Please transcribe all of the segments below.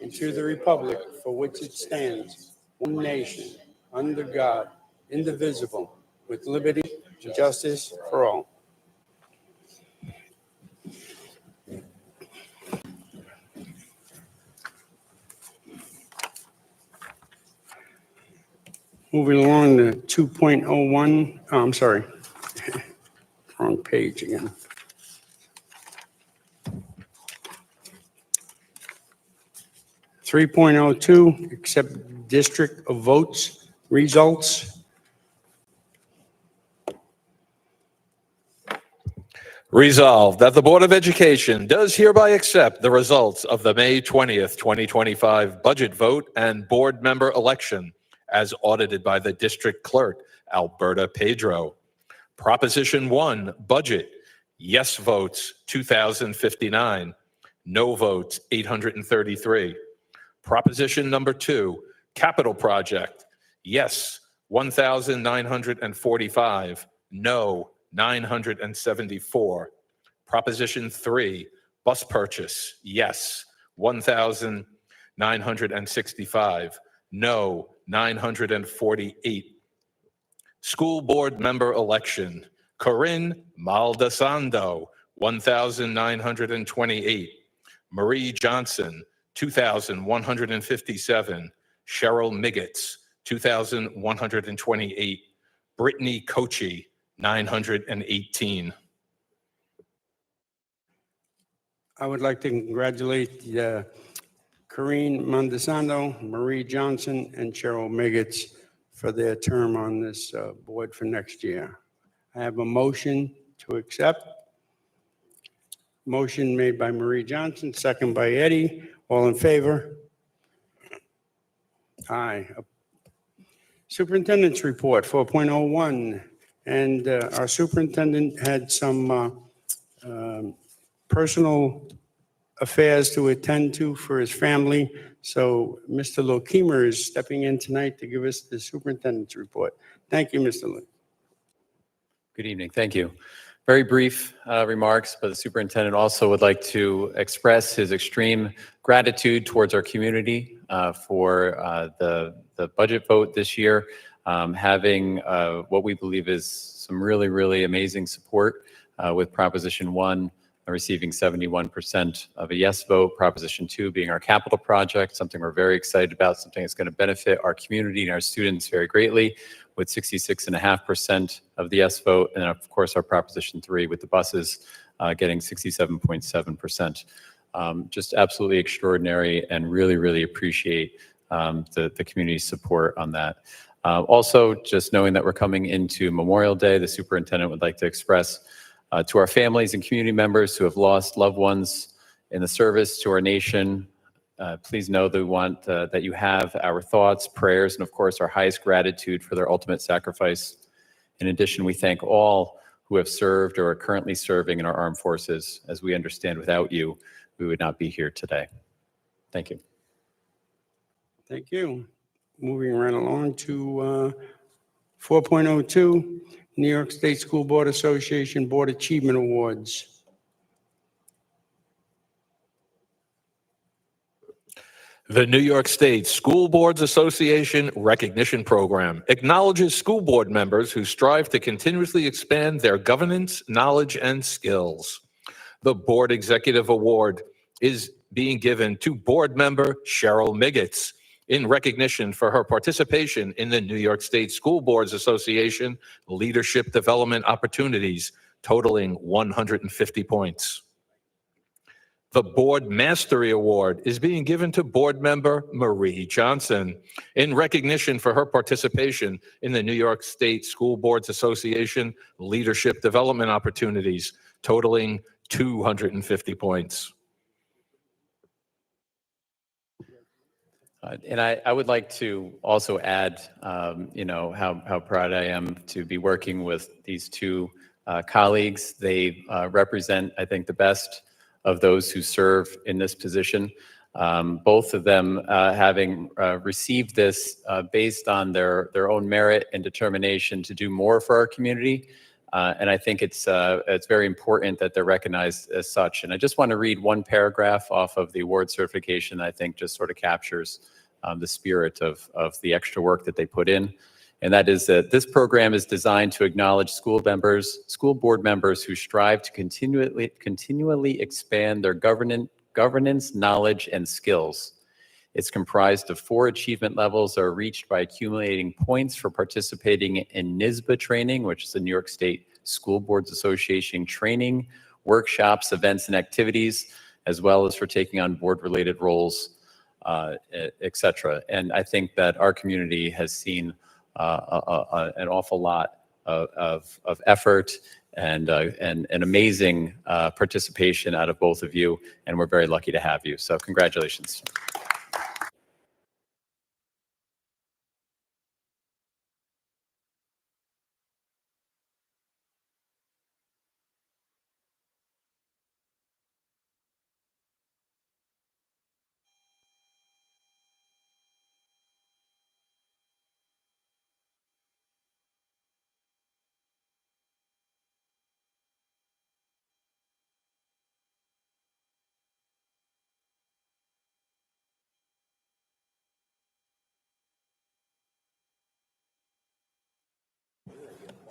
and to the republic for which it stands, one nation, under God, indivisible, with liberty and justice for all. Moving along to 2.01, I'm sorry, wrong page again. (3.02) accept district of votes results. Resolved that the Board of Education does hereby accept the results of the May 20th, 2025 budget vote and board member election as audited by the district clerk, Alberta Pedro. Proposition 1, budget, yes votes 2,059, no votes 833. Proposition number 2, capital project, yes 1,945, no 974. Proposition 3, bus purchase, yes 1,965, no 948. School board member election, Corinne Maldasando, 1,928. Marie Johnson, 2,157. Cheryl Miggets, 2,128. Brittany Kochi, 918. I would like to congratulate Corinne Mondesano, Marie Johnson, and Cheryl Miggets for their term on this board for next year. I have a motion to accept. Motion made by Marie Johnson, second by Eddie. All in favor? Aye. Superintendent's report, 4.01. And our superintendent had some personal affairs to attend to for his family. So Mr. Lokema is stepping in tonight to give us the superintendent's report. Thank you, Mr. Lokema. Good evening. Thank you. Very brief remarks, but the superintendent also would like to express his extreme gratitude towards our community for the budget vote this year, having what we believe is some really, really amazing support with Proposition 1 receiving 71% of a yes vote, Proposition 2 being our capital project, something we're very excited about, something that's going to benefit our community and our students very greatly, with 66.5% of the yes vote, and of course our Proposition 3 with the buses getting 67.7%. Just absolutely extraordinary, and really, really appreciate the community's support on that. Also, just knowing that we're coming into Memorial Day, the superintendent would like to express to our families and community members who have lost loved ones in the service to our nation, please know that we want that you have our thoughts, prayers, and of course our highest gratitude for their ultimate sacrifice. In addition, we thank all who have served or are currently serving in our armed forces. As we understand, without you, we would not be here today. Thank you. Thank you. Moving right along to 4.02, New York State School Board Association Board Achievement Awards. The New York State School Boards Association Recognition Program acknowledges school board members who strive to continuously expand their governance, knowledge, and skills. The Board Executive Award is being given to board member Cheryl Miggets in recognition for her participation in the New York State School Boards Association Leadership Development Opportunities, totaling 150 points. The Board Mastery Award is being given to board member Marie Johnson in recognition for her participation in the New York State School Boards Association Leadership Development Opportunities, totaling 250 points. And I would like to also add, how proud I am to be working with these two colleagues. They represent, I think, the best of those who serve in this position. Both of them having received this based on their own merit and determination to do more for our community. And I think it's very important that they're recognized as such. And I just want to read one paragraph off of the award certification that I think just sort of captures the spirit of the extra work that they put in. And that is that this program is designed to acknowledge school board members who strive to continually expand their governance, knowledge, and skills. It's comprised of 4 achievement levels that are reached by accumulating points for participating in NYSBA training, which is the New York State School Boards Association training, workshops, events, and activities, as well as for taking on board-related roles, et cetera. And I think that our community has seen an awful lot of effort and amazing participation out of both of you, and we're very lucky to have you. So congratulations.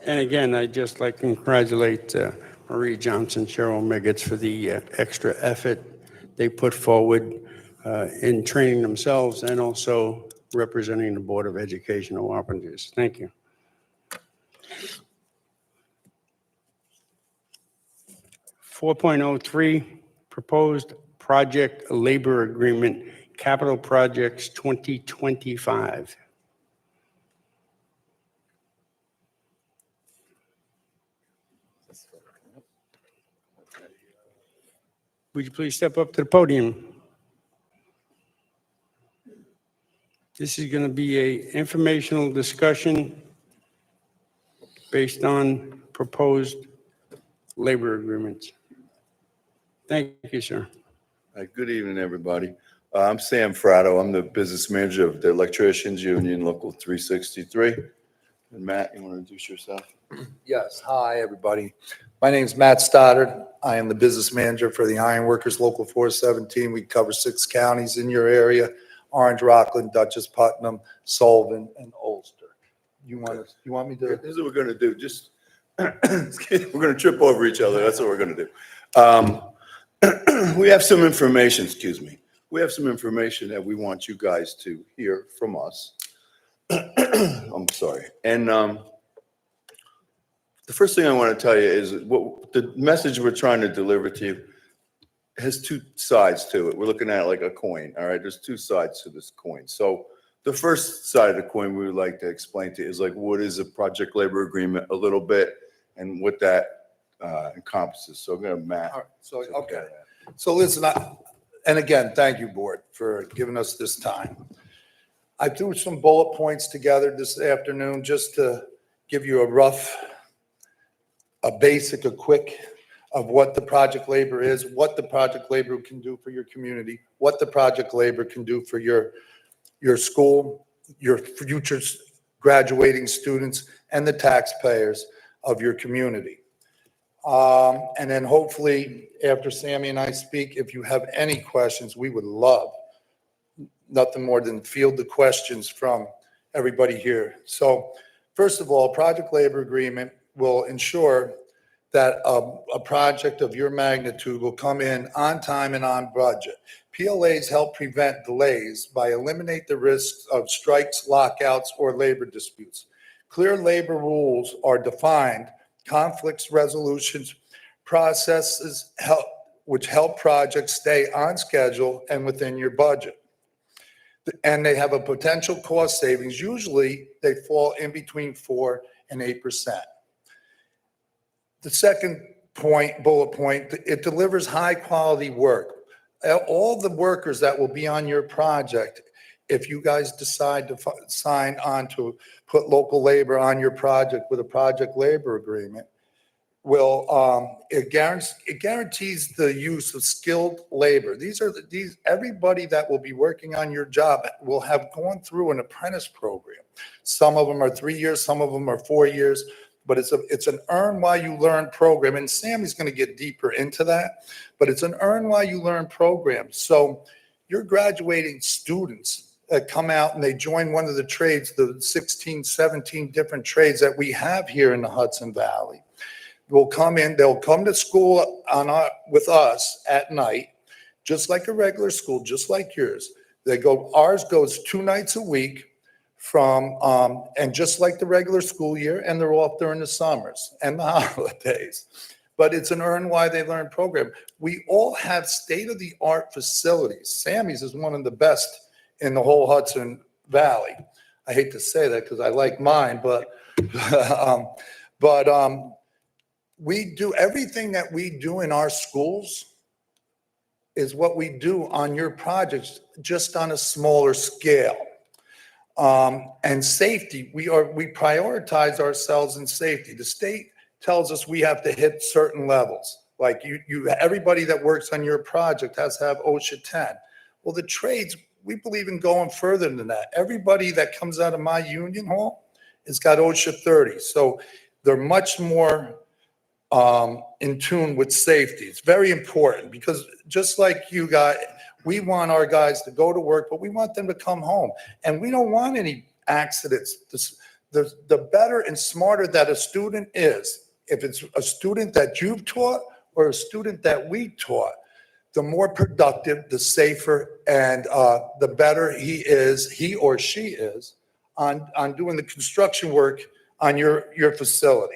And again, I'd just like to congratulate Marie Johnson, Cheryl Meggetts for the extra effort they put forward in training themselves and also representing the Board of Educational Officers. Thank you. .03 Proposed Project Labor Agreement, Capital Projects 2025. Would you please step up to the podium? This is going to be an informational discussion based on proposed labor agreements. Thank you, sir. Good evening, everybody. I'm Sam Fratto. I'm the business manager of the Electricians Union, Local 363. And Matt, you want to introduce yourself? Yes, hi, everybody. My name is Matt Stoddard. I am the business manager for the Ironworkers Local 417. We cover 6 counties in your area: Orange, Rockland, Dutchess, Putnam, Sullivan, and Ulster. You want me to? Here's what we're going to do. Just we're going to trip over each other. That's what we're going to do. We have some information, excuse me. We have some information that we want you guys to hear from us. I'm sorry. And the first thing I want to tell you is what the message we're trying to deliver to you has 2 sides to it. We're looking at it like a coin. All right. There's 2 sides to this coin. So the first side of the coin we would like to explain to you is like, what is a project labor agreement a little bit and what that encompasses. So I'm going to Matt. All right, so, okay. So listen, and again, thank you, board, for giving us this time. I threw some bullet points together this afternoon just to give you a basic, a quick of what the project labor is, what the project labor can do for your community, what the project labor can do for your school, your future graduating students, and the taxpayers of your community. And then hopefully after Sammy and I speak, if you have any questions, we would love nothing more than field the questions from everybody here. So first of all, project labor agreement will ensure that a project of your magnitude will come in on time and on budget. PLAs help prevent delays by eliminate the risks of strikes, lockouts, or labor disputes. Clear labor rules are defined, conflicts resolutions processes which help projects stay on schedule and within your budget. And they have a potential cost savings. Usually they fall in between 4 and 8%. The second point, bullet point, it delivers high quality work. All the workers that will be on your project, if you guys decide to sign on to put local labor on your project with a project labor agreement, will it guarantees the use of skilled labor. Everybody that will be working on your job will have gone through an apprentice program. Some of them are 3 years, some of them are 4 years, but it's an earn while you learn program. And Sammy's going to get deeper into that, but it's an earn while you learn program. So you're graduating students that come out and they join one of the trades, the 16, 17 different trades that we have here in the Hudson Valley. Will come in, they'll come to school with us at night, just like a regular school, just like yours. Ours goes 2 nights a week and just like the regular school year, and they're off during the summers and the holidays. But it's an earn while they learn program. We all have state-of-the-art facilities. Sammy's is one of the best in the whole Hudson Valley. I hate to say that because I like mine, but we do everything that we do in our schools is what we do on your projects, just on a smaller scale. And safety, we prioritize ourselves in safety. The state tells us we have to hit certain levels. Like everybody that works on your project has to have OSHA 10. Well, the trades, we believe in going further than that. Everybody that comes out of my union hall has got OSHA 30. So they're much more in tune with safety. It's very important because just like you guys, we want our guys to go to work, but we want them to come home. And we don't want any accidents. The better and smarter that a student is, if it's a student that you've taught or a student that we taught, the more productive, the safer, and the better he or she is on doing the construction work on your facility.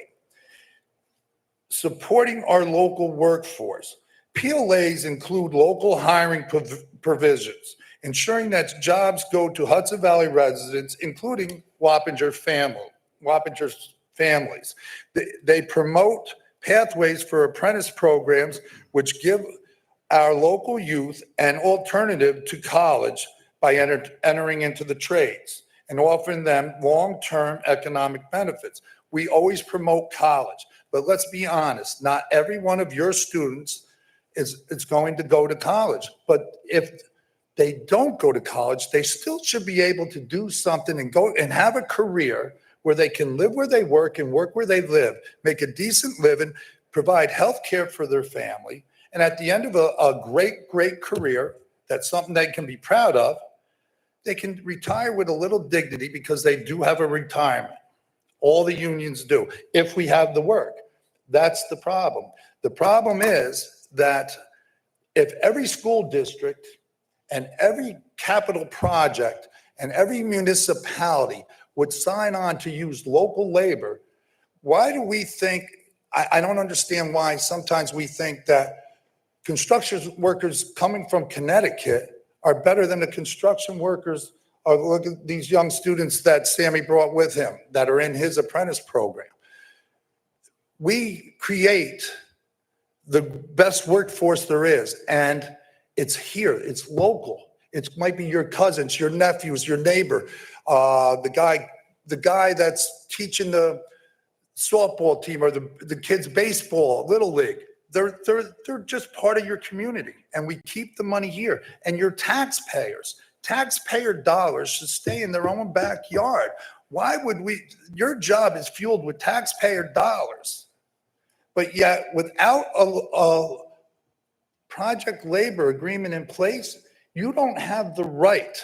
Supporting our local workforce. PLAs include local hiring provisions, ensuring that jobs go to Hudson Valley residents, including Wappinger's families. They promote pathways for apprentice programs, which give our local youth an alternative to college by entering into the trades and offering them long-term economic benefits. We always promote college, but let's be honest, not every one of your students is going to go to college. But if they don't go to college, they still should be able to do something and go and have a career where they can live where they work and work where they live, make a decent living, provide health care for their family. And at the end of a great career, that's something they can be proud of, they can retire with a little dignity because they do have a retirement. All the unions do, if we have the work. That's the problem. The problem is that if every school district and every capital project and every municipality would sign on to use local labor, why do we think, I don't understand why sometimes we think that construction workers coming from Connecticut are better than the construction workers. Or look at these young students that Sammy brought with him that are in his apprentice program. We create the best workforce there is, and it's here, it's local. It might be your cousins, your nephews, your neighbor, the guy that's teaching the softball team or the kids baseball, little league. They're just part of your community, and we keep the money here. And your taxpayer dollars should stay in their own backyard. Why would your job is fueled with taxpayer dollars, but yet without a project labor agreement in place, you don't have the right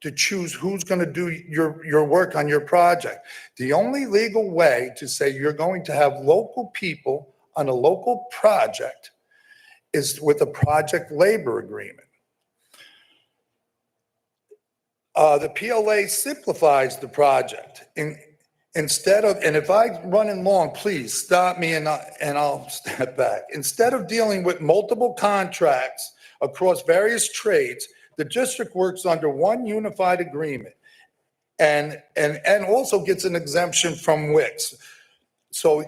to choose who's going to do your work on your project. The only legal way to say you're going to have local people on a local project is with a project labor agreement. The PLA simplifies the project. Instead of, and if I'm running long, please stop me and I'll step back. Instead of dealing with multiple contracts across various trades, the district works under one unified agreement and also gets an exemption from WICS. So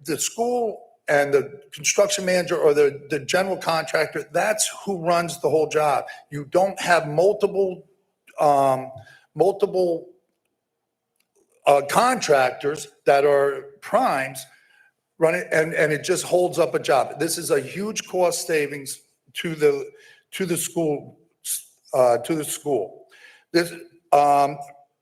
the school and the construction manager or the general contractor, that's who runs the whole job. You don't have multiple contractors that are primes running, and it just holds up a job. This is a huge cost savings to the school. This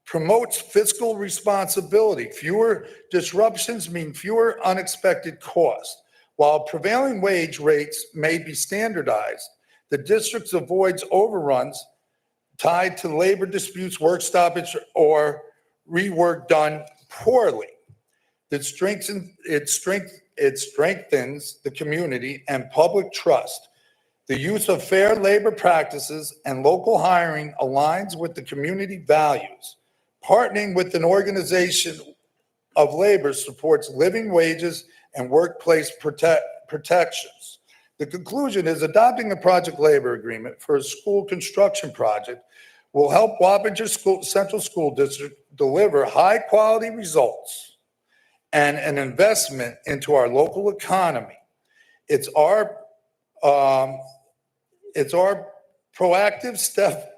promotes fiscal responsibility. Fewer disruptions mean fewer unexpected costs. While prevailing wage rates may be standardized, the district avoids overruns tied to labor disputes, work stoppage, or rework done poorly. It strengthens the community and public trust. The use of fair labor practices and local hiring aligns with the community values. Partnering with an organization of labor supports living wages and workplace protections. The conclusion is adopting a project labor agreement for a school construction project will help Wappinger Central School District deliver high-quality results and an investment into our local economy. It's our proactive step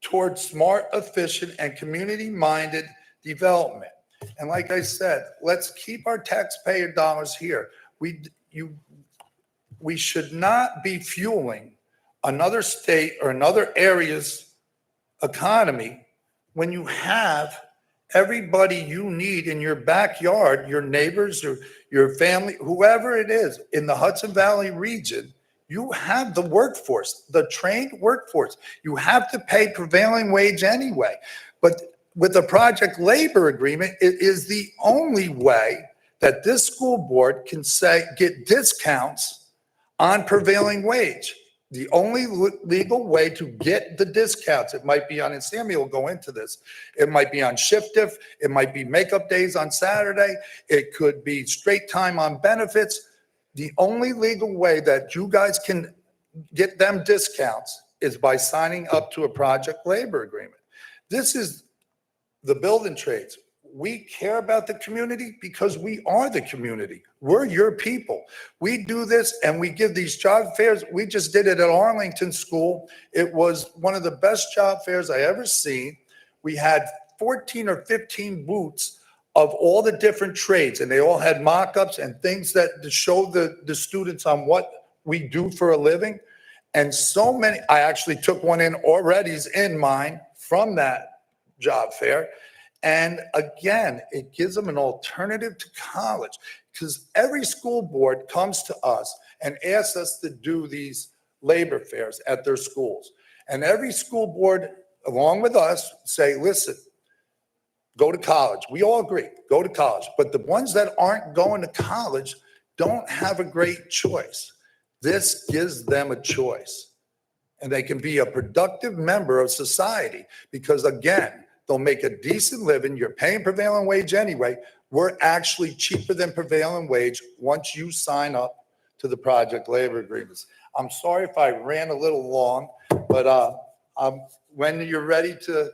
towards smart, efficient, and community-minded development. And like I said, let's keep our taxpayer dollars here. We should not be fueling another state or another area's economy when you have everybody you need in your backyard, your neighbors or your family, whoever it is in the Hudson Valley region. You have the workforce, the trained workforce. You have to pay prevailing wage anyway. But with a project labor agreement, it is the only way that this school board can get discounts on prevailing wage. The only legal way to get the discounts, it might be on, and Sammy will go into this, it might be on shift diff, it might be makeup days on Saturday, it could be straight time on benefits. The only legal way that you guys can get them discounts is by signing up to a project labor agreement. This is the building trades. We care about the community because we are the community. We're your people. We do this and we give these job fairs. We just did it at Arlington School. It was one of the best job fairs I ever seen. We had 14 or 15 booths of all the different trades, and they all had mock-ups and things that to show the students on what we do for a living. And so many, I actually took one in already in mine from that job fair. And again, it gives them an alternative to college because every school board comes to us and asks us to do these labor fairs at their schools. And every school board, along with us, say, listen, go to college. We all agree, go to college. But the ones that aren't going to college don't have a great choice. This gives them a choice. And they can be a productive member of society because, again, they'll make a decent living. You're paying prevailing wage anyway. We're actually cheaper than prevailing wage once you sign up to the project labor agreements. I'm sorry if I ran a little long, but when you're ready to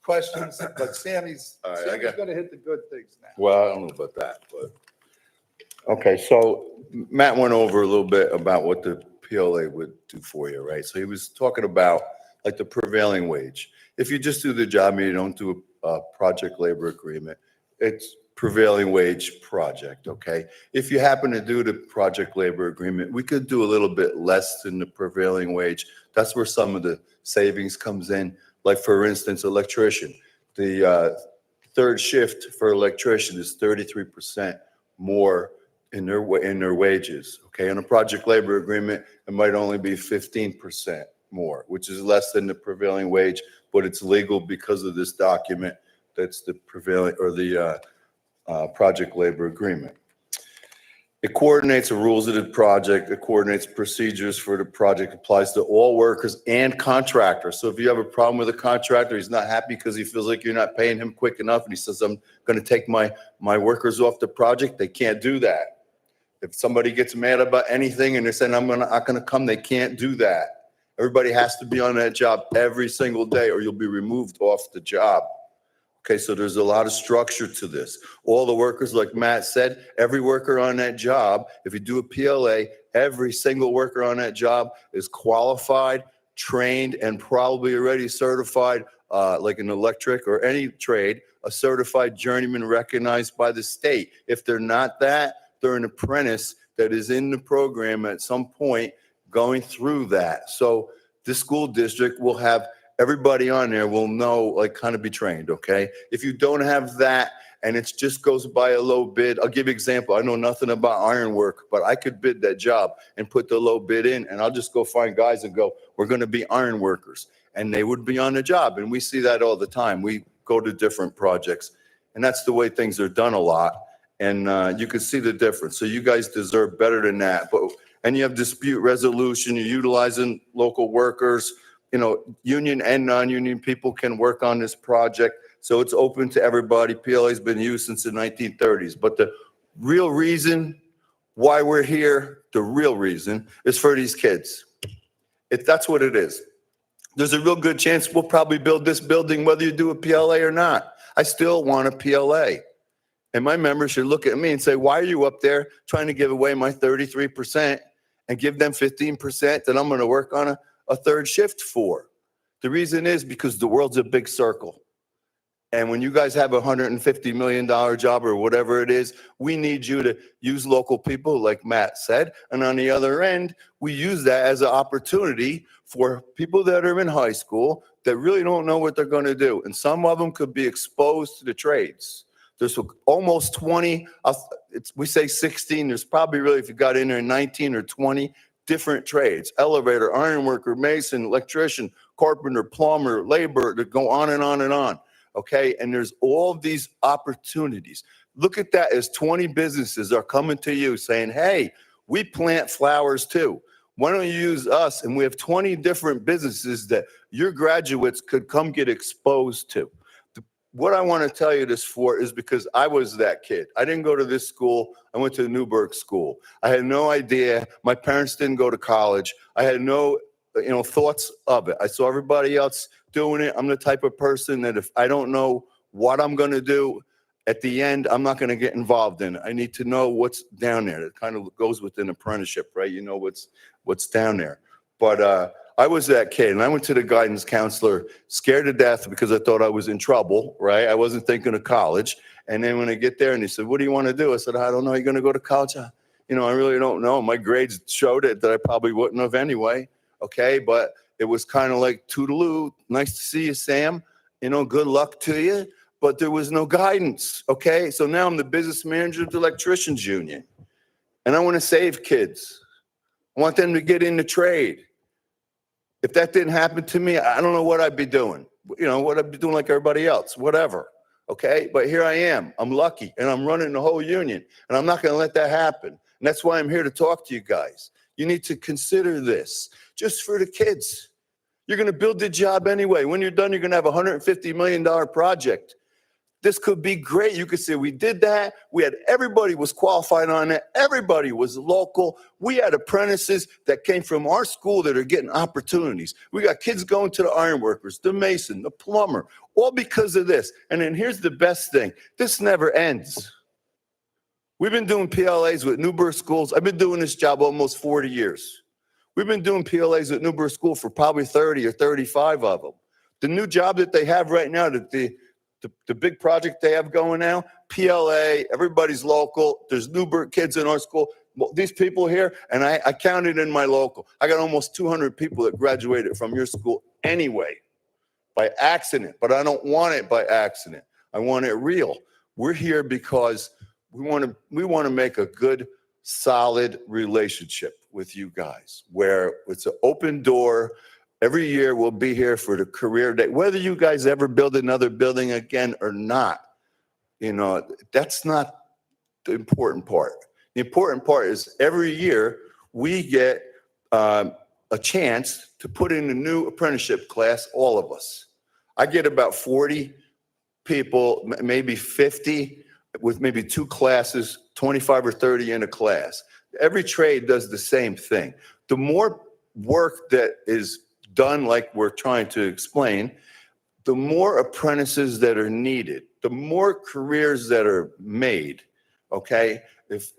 questions, but Sammy's All right, going to hit the good things now. Well, I don't know about that, but. Okay, so Matt went over a little bit about what the PLA would do for you, right? So he was talking about like the prevailing wage. If you just do the job and you don't do a project labor agreement, it's prevailing wage project, okay? If you happen to do the project labor agreement, we could do a little bit less than the prevailing wage. That's where some of the savings comes in. Like for instance, electrician, the third shift for electrician is 33% more in their wages, okay? On a project labor agreement, it might only be 15% more, which is less than the prevailing wage, but it's legal because of this document that's the prevailing or the project labor agreement. It coordinates the rules of the project. It coordinates procedures for the project, applies to all workers and contractors. So if you have a problem with a contractor, he's not happy because he feels like you're not paying him quick enough, and he says, I'm going to take my workers off the project, they can't do that. If somebody gets mad about anything and they're saying, I'm not going to come, they can't do that. Everybody has to be on that job every single day or you'll be removed off the job. Okay, so there's a lot of structure to this. All the workers, like Matt said, every worker on that job, if you do a PLA, every single worker on that job is qualified, trained, and probably already certified, like an electric or any trade, a certified journeyman recognized by the state. If they're not that, they're an apprentice that is in the program at some point going through that. So this school district will have everybody on there will know, like, kind of be trained, okay? If you don't have that and it just goes by a low bid, I'll give you an example. I know nothing about ironwork, but I could bid that job and put the low bid in, and I'll just go find guys and go, we're going to be iron workers. And they would be on the job. And we see that all the time. We go to different projects, and that's the way things are done a lot. And you can see the difference. So you guys deserve better than that. And you have dispute resolution, you're utilizing local workers, union and non-union people can work on this project. So it's open to everybody. PLA's been used since the 1930s. But the real reason why we're here, the real reason, is for these kids. That's what it is. There's a real good chance we'll probably build this building whether you do a PLA or not. I still want a PLA. And my members should look at me and say, why are you up there trying to give away my 33% and give them 15% that I'm going to work on a third shift for? The reason is because the world's a big circle. And when you guys have a $150 million job or whatever it is, we need you to use local people, like Matt said. And on the other end, we use that as an opportunity for people that are in high school that really don't know what they're going to do. And some of them could be exposed to the trades. There's almost 20, we say 16, there's probably really, if you got in there, 19 or 20 different trades. Elevator, ironworker, mason, electrician, carpenter, plumber, labor, that go on and on and on. Okay, and there's all these opportunities. Look at that as 20 businesses are coming to you saying, hey, we plant flowers too. Why don't you use us? And we have 20 different businesses that your graduates could come get exposed to. What I want to tell you this for is because I was that kid. I didn't go to this school. I went to the Newburgh School. I had no idea. My parents didn't go to college. I had no thoughts of it. I saw everybody else doing it. I'm the type of person that if I don't know what I'm going to do at the end, I'm not going to get involved in it. I need to know what's down there. It kind of goes with an apprenticeship, right? You know what's down there. But I was that kid, and I went to the guidance counselor scared to death because I thought I was in trouble, right? I wasn't thinking of college. And then when I get there and he said, what do you want to do? I said, I don't know. You're going to go to college? I really don't know. My grades showed it that I probably wouldn't have anyway. Okay, but it was kind of like toodaloo. Nice to see you, Sam. Good luck to you. But there was no guidance. Okay, so now I'm the business manager of the electricians union, and I want to save kids. I want them to get into trade. If that didn't happen to me, I don't know what I'd be doing. What I'd be doing like everybody else, whatever. Okay, but here I am. I'm lucky, and I'm running the whole union, and I'm not going to let that happen. And that's why I'm here to talk to you guys. You need to consider this just for the kids. You're going to build the job anyway. When you're done, you're going to have a $150 million project. This could be great. You could say we did that. Everybody was qualified on it. Everybody was local. We had apprentices that came from our school that are getting opportunities. We got kids going to the ironworkers, the mason, the plumber, all because of this. And then here's the best thing. This never ends. We've been doing PLAs with Newburgh schools. I've been doing this job almost 40 years. We've been doing PLAs at Newburgh School for probably 30 or 35 of them. The new job that they have right now, the big project they have going now, PLA, everybody's local. There's Newburgh kids in our school. Well, these people here, and I counted in my local. I got almost 200 people that graduated from your school anyway, by accident. But I don't want it by accident. I want it real. We're here because we want to make a good, solid relationship with you guys, where it's an open door. Every year we'll be here for the career day. Whether you guys ever build another building again or not, that's not the important part. The important part is every year we get a chance to put in a new apprenticeship class, all of us. I get about 40 people, maybe 50, with maybe 2 classes, 25 or 30 in a class. Every trade does the same thing. The more work that is done, like we're trying to explain, the more apprentices that are needed, the more careers that are made. Okay, if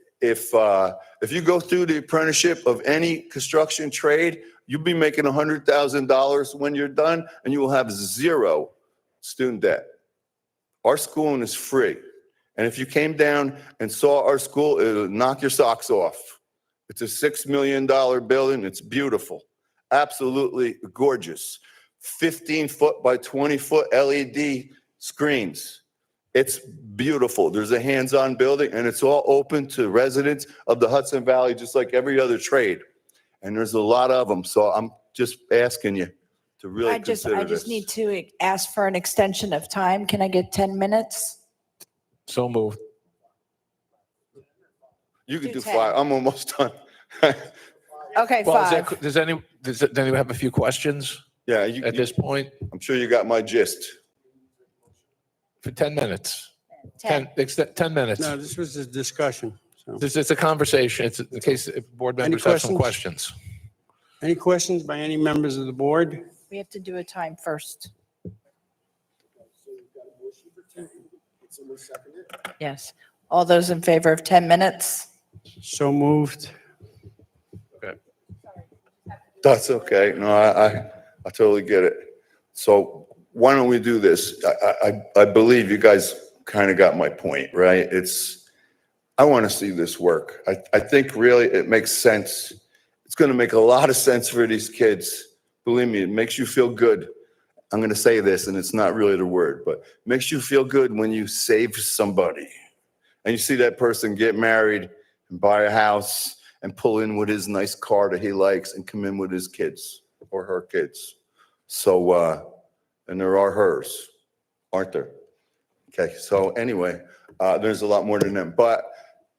you go through the apprenticeship of any construction trade, you'll be making $100,000 when you're done, and you will have 0 student debt. Our schooling is free. And if you came down and saw our school, it would knock your socks off. It's a $6 million building. It's beautiful. Absolutely gorgeous. 15-foot by 20-foot LED screens. It's beautiful. There's a hands-on building, and it's all open to residents of the Hudson Valley, just like every other trade. And there's a lot of them. So I'm just asking you to really I just consider this. need to ask for an extension of time. Can I get 10 minutes? So moved. You can do do 10. 5. I'm almost done. Okay, Well, five. does anyone have a few questions Yeah, at this point? I'm sure you got my gist. For 10 minutes. 10. 10 minutes. No, this was a discussion. So, It's a conversation. It's in case if board members have some questions. any questions by any members of the board? We have to do a time first. Yes. All those in favor of 10 minutes? So moved. That's okay. No, I totally get it. So why don't we do this? I believe you guys kind of got my point, right? I want to see this work. I think really it makes sense. It's going to make a lot of sense for these kids. Believe me, it makes you feel good. I'm going to say this, and it's not really the word, but it makes you feel good when you save somebody and you see that person get married and buy a house and pull in with his nice car that he likes and come in with his kids or her kids. So, and there are hers, aren't there? Okay, so anyway, there's a lot more than them, but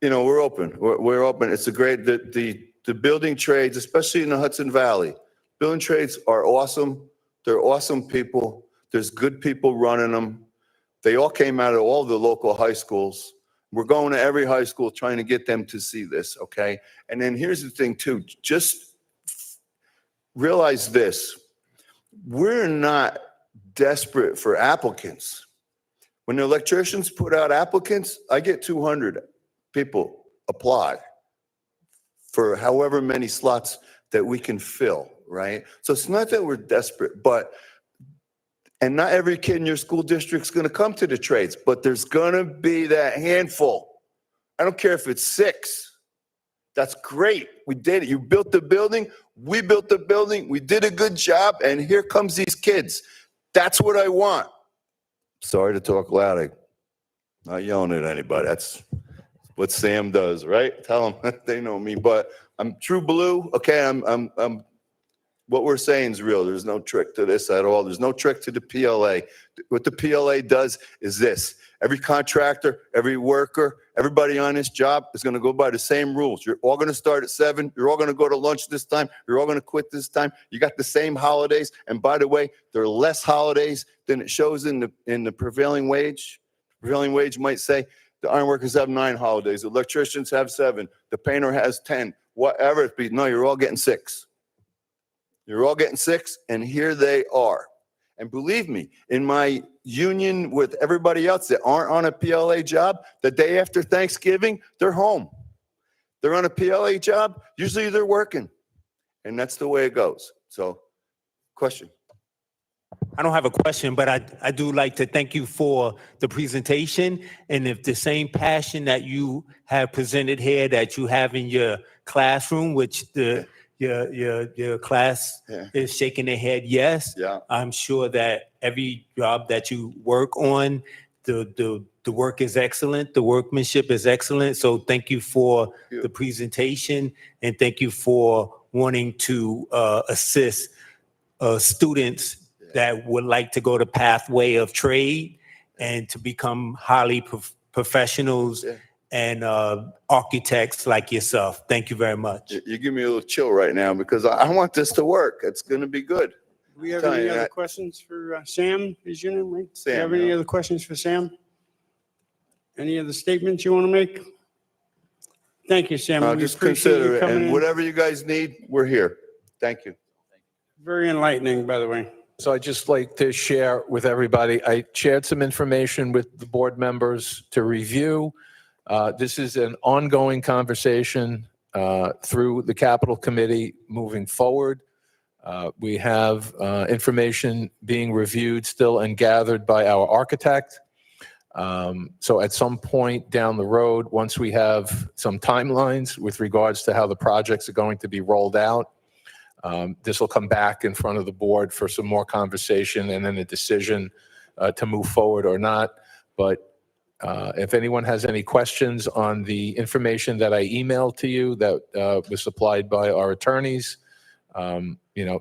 we're open. We're open. It's a great, the building trades, especially in the Hudson Valley, building trades are awesome. They're awesome people. There's good people running them. They all came out of all the local high schools. We're going to every high school trying to get them to see this, okay? And then here's the thing too, just realize this. We're not desperate for applicants. When the electricians put out applicants, I get 200 people apply for however many slots that we can fill, right? So it's not that we're desperate, and not every kid in your school district's going to come to the trades, but there's going to be that handful. I don't care if it's 6. That's great. We did it. You built the building. We built the building. We did a good job. And here comes these kids. That's what I want. Sorry to talk loud. I'm not yelling at anybody. That's what Sam does, right? Tell them they know me. But I'm true blue. Okay, I'm what we're saying is real. There's no trick to this at all. There's no trick to the PLA. What the PLA does is this. Every contractor, every worker, everybody on this job is going to go by the same rules. You're all going to start at 7. You're all going to go to lunch this time. You're all going to quit this time. You got the same holidays. And by the way, there are less holidays than it shows in the prevailing wage. Prevailing wage might say the ironworkers have 9 holidays. The electricians have 7. The painter has 10. Whatever it be. No, you're all getting 6. You're all getting 6, and here they are. And believe me, in my union with everybody else that aren't on a PLA job, the day after Thanksgiving, they're home. They're on a PLA job, usually they're working. And that's the way it goes. So, question. I don't have a question, but I do like to thank you for the presentation. And if the same passion that you have presented here that you have in your classroom, which your class is shaking their head yes. Yeah. I'm sure that every job that you work on, the work is excellent, the workmanship is excellent. So thank you for the presentation, and thank you for wanting to assist students that would like to go the pathway of trade and to become highly professionals and architects like yourself. Thank you very much. You give me a little chill right now because I want this to work. It's going to be good. Do we have Tell any you other that. questions for Sam? Is your name right? Do you Sam, have any yeah. other questions for Sam? Any other statements you want to make? Thank you, Sam. We Just appreciate you consider it. coming And in. whatever you guys need, we're here. Thank you. Very enlightening, by the way. So I'd just like to share with everybody, I shared some information with the board members to review. This is an ongoing conversation through the Capital Committee moving forward. We have information being reviewed still and gathered by our architect. So at some point down the road, once we have some timelines with regards to how the projects are going to be rolled out, This will come back in front of the board for some more conversation and then a decision to move forward or not. But if anyone has any questions on the information that I emailed to you that was supplied by our attorneys,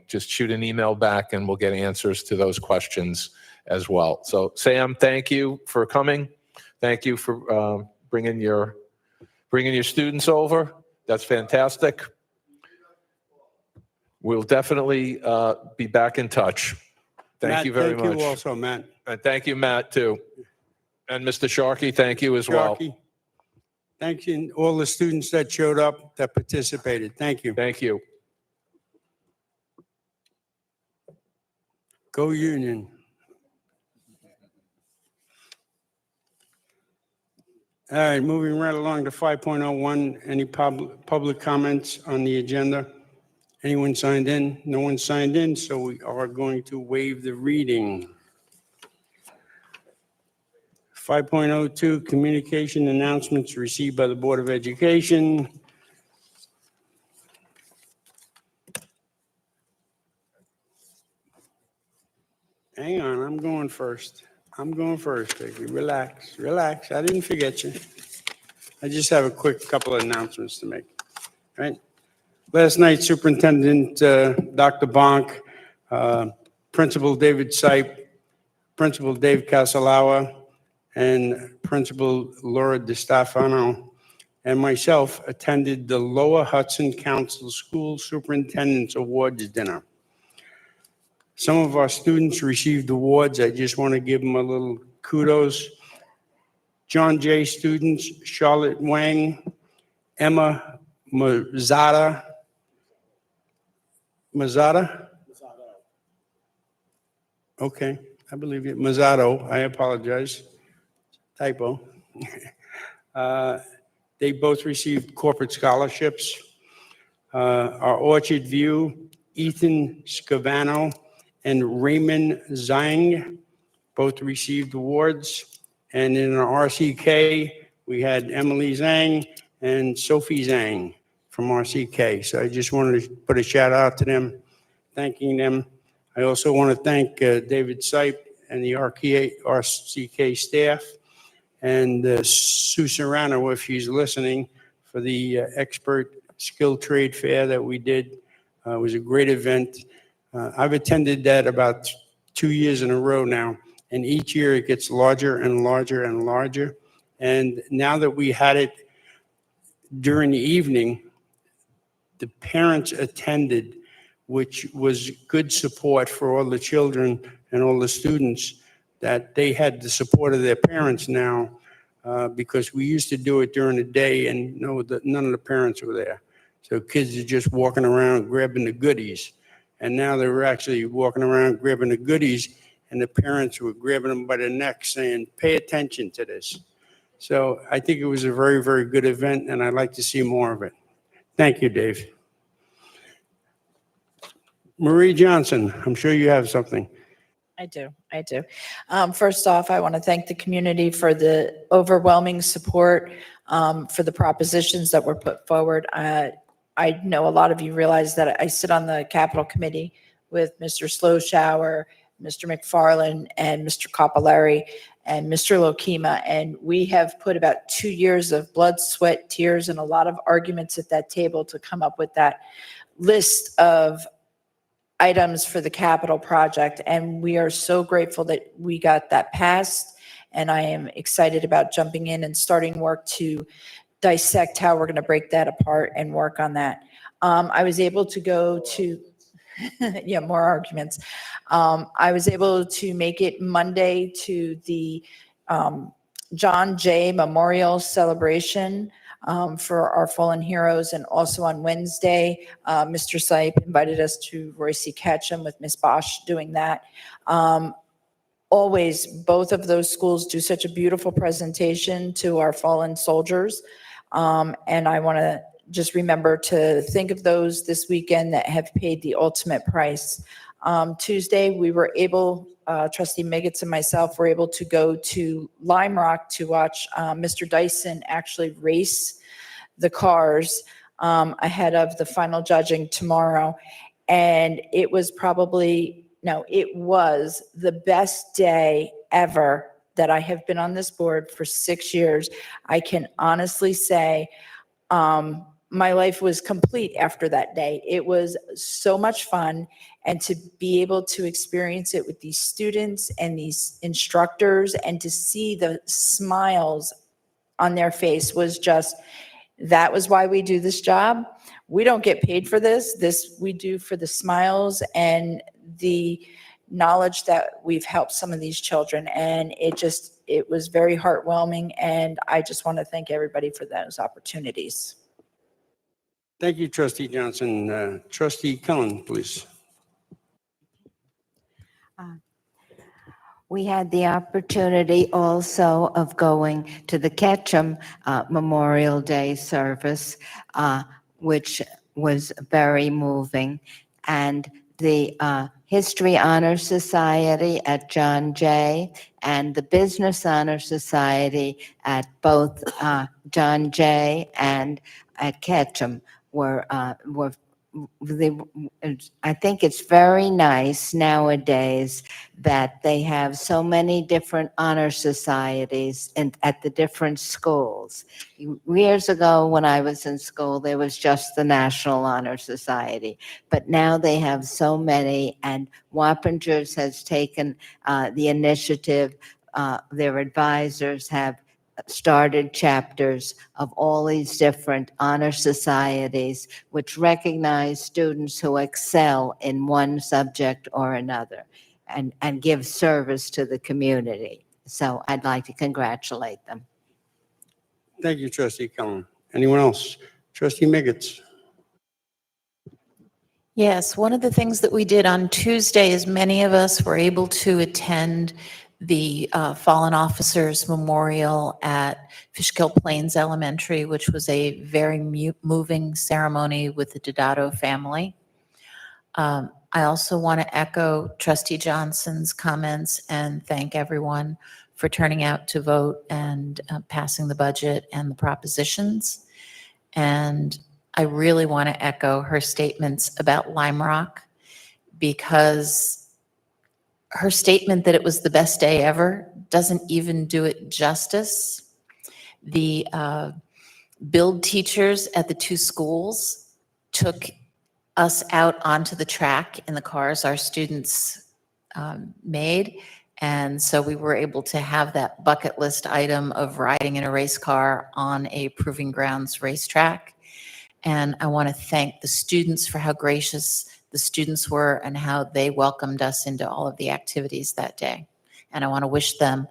just shoot an email back and we'll get answers to those questions as well. So Sam, thank you for coming. Thank you for bringing your students over. That's fantastic. We'll definitely be back in touch. Thank you very much. Thank you also, Matt. And thank you, Matt, too. And Mr. Sharkey, thank you as well. Sharkey. Thank you, and all the students that showed up, that participated. Thank you. Thank you. Go Union. All right, moving right along to 5.01. Any public comments on the agenda? Anyone signed in? No one signed in, so we are going to waive the reading. 5.02, communication announcements received by the Board of Education. Hang on, I'm going first. Baby. Relax. I didn't forget you. I just have a quick couple of announcements to make. All right. Last night, Superintendent Dr. Bonk, Principal David Sipe, Principal Dave Casalawa, and Principal Laura DiStefano and myself attended the Lower Hudson Council School Superintendent's Awards Dinner. Some of our students received awards. I just want to give them a little kudos. John Jay students, Charlotte Wang, Emma Mazzata. Okay, I believe it. Mazzato, I apologize. Typo. They both received corporate scholarships. Our Orchard View, Ethan Scavano and Raymond Zhang both received awards. And in our RCK, we had Emily Zhang and Sophie Zhang from RCK. So I just wanted to put a shout out to them, thanking them. I also want to thank David Sipe and the RCK staff and Sue Serrano, if she's listening, for the expert skill trade fair that we did. It was a great event. I've attended that about 2 years in a row now, and each year it gets larger and larger and larger. And now that we had it during the evening, the parents attended, which was good support for all the children and all the students, that they had the support of their parents now, because we used to do it during the day and none of the parents were there. So kids are just walking around grabbing the goodies. And now they're actually walking around grabbing the goodies, and the parents were grabbing them by the neck saying, pay attention to this. So I think it was a very, very good event, and I'd like to see more of it. Thank you, Dave. Marie Johnson, I'm sure you have something. I do. First off, I want to thank the community for the overwhelming support for the propositions that were put forward. I know a lot of you realize that I sit on the Capital Committee with Mr. Slowshower, Mr. McFarland, and Mr. Coppoleri, and Mr. Lokema, and we have put about 2 years of blood, sweat, tears, and a lot of arguments at that table to come up with that list of items for the capital project, and we are so grateful that we got that passed, and I am excited about jumping in and starting work to dissect how we're going to break that apart and work on that. I was able to go to, yeah, more arguments. I was able to make it Monday to the John Jay Memorial Celebration for our fallen heroes. And also on Wednesday, Mr. Sipe invited us to Royce Ketchum with Ms. Bosch doing that. Always, both of those schools do such a beautiful presentation to our fallen soldiers. And I want to just remember to think of those this weekend that have paid the ultimate price. Tuesday, we were able, Trustee Miggets and myself were able to go to Lime Rock to watch Mr. Dyson actually race the cars ahead of the final judging tomorrow. And it was probably, no, it was the best day ever that I have been on this board for 6 years. I can honestly say, my life was complete after that day. It was so much fun. And to be able to experience it with these students and these instructors and to see the smiles on their face was just, that was why we do this job. We don't get paid for this. This we do for the smiles and the knowledge that we've helped some of these children. And it was very heartwarming. And I just want to thank everybody for those opportunities. Thank you, Trustee Johnson. Trustee Cullen, please. We had the opportunity also of going to the Ketchum Memorial Day service, which was very moving. And the History Honor Society at John Jay and the Business Honor Society at both John Jay and at Ketchum were I think it's very nice nowadays that they have so many different honor societies at the different schools. Years ago, when I was in school, there was just the National Honor Society, but now they have so many, and Wappingers has taken the initiative. Their advisors have started chapters of all these different honor societies, which recognize students who excel in one subject or another and give service to the community. So I'd like to congratulate them. Thank you, Trustee Cullen. Anyone else? Trustee Miggets. Yes, one of the things that we did on Tuesday is many of us were able to attend the Fallen Officers Memorial at Fishkill Plains Elementary, which was a very moving ceremony with the Dodato family. I also want to echo Trustee Johnson's comments and thank everyone for turning out to vote and passing the budget and the propositions. And I really want to echo her statements about Lime Rock, because her statement that it was the best day ever doesn't even do it justice. The build teachers at the two schools took us out onto the track in the cars our students made. And so we were able to have that bucket list item of riding in a race car on a proving grounds racetrack. And I want to thank the students for how gracious the students were and how they welcomed us into all of the activities that day. And I want to wish them,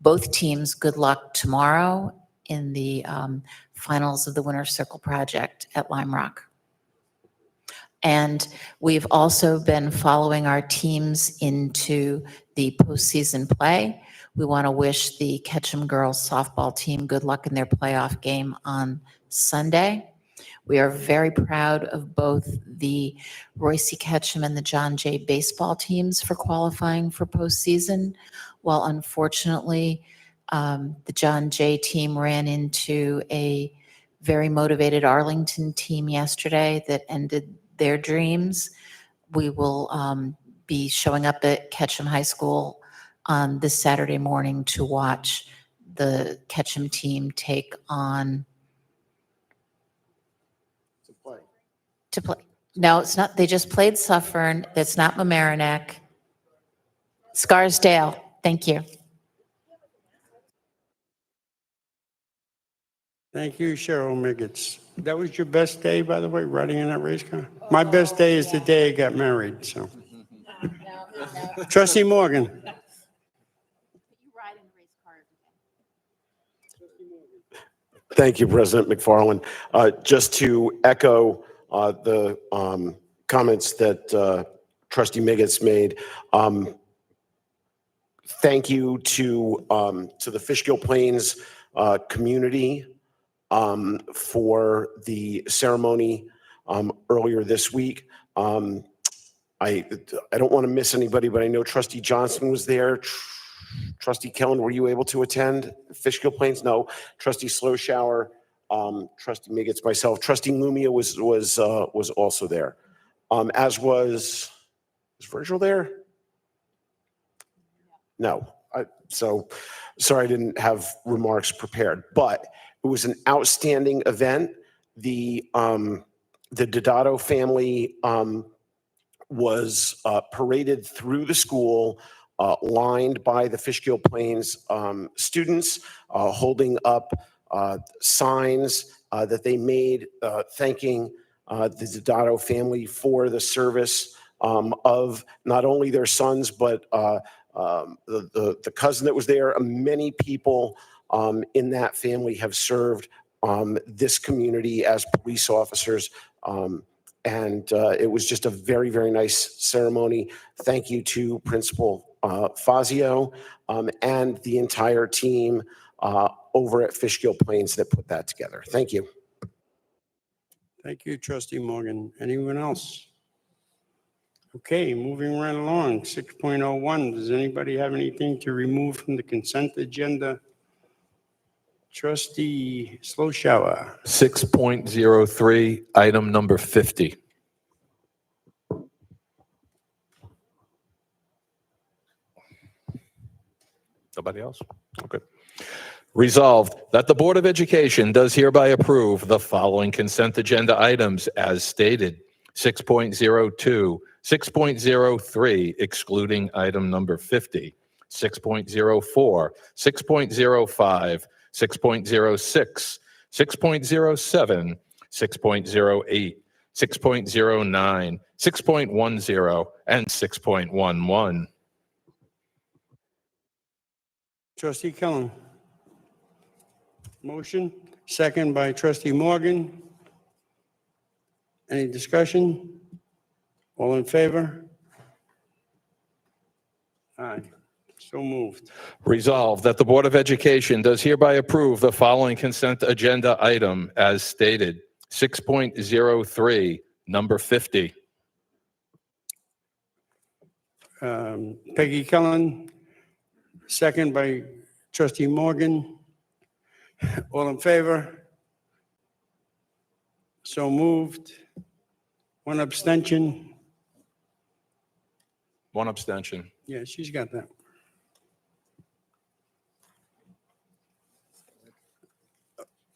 both teams, good luck tomorrow in the finals of the Winter Circle Project at Lime Rock. And we've also been following our teams into the postseason play. We want to wish the Ketchum girls softball team good luck in their playoff game on Sunday. We are very proud of both the Royce Ketchum and the John Jay baseball teams for qualifying for postseason, while unfortunately the John Jay team ran into a very motivated Arlington team yesterday that ended their dreams. We will be showing up at Ketchum High School on this Saturday morning to watch the Ketchum team take on to play. No, it's not. They just played Suffern. It's not Mamaroneck. Scarsdale. Thank you. Thank you, Cheryl Miggets. That was your best day, by the way, riding in that race car? My best day is the day I got married, so. Trustee Morgan. Thank you, President McFarland. Just to echo the comments that Trustee Miggets made, thank you to the Fishkill Plains community for the ceremony earlier this week. I don't want to miss anybody, but I know Trustee Johnson was there. Trustee Kellen, were you able to attend Fishkill Plains? No. Trustee Sloshower, Trustee Miggets, myself. Trustee Lumia was also there. as was Virgil there? No. So sorry I didn't have remarks prepared, but it was an outstanding event. The Dodato family was paraded through the school, lined by the Fishkill Plains students, holding up signs that they made thanking the Dodato family for the service of not only their sons, but the cousin that was there. Many people in that family have served this community as police officers. And it was just a very, very nice ceremony. Thank you to Principal Fazio and the entire team over at Fishkill Plains that put that together. Thank you. Thank you, Trustee Morgan. Anyone else? Okay, moving right along, 6.01. Does anybody have anything to remove from the consent agenda? Trustee Sloshower. 6.03, item number 50. Nobody else? Okay. Resolved that the Board of Education does hereby approve the following consent agenda items as stated. 6.02, 6.03, excluding item number 50, 6.04, 6.05, 6.06, 6.07, 6.08, 6.09, 6.10, and 6.11. Trustee Kellum. Motion, second by Trustee Morgan. Any discussion? All in favor? Aye, so moved. Resolved that the Board of Education does hereby approve the following consent agenda item as stated. 6.03, number 50. Peggy Kellum, second by Trustee Morgan. All in favor? So moved. One abstention. One abstention. Yeah, she's got that.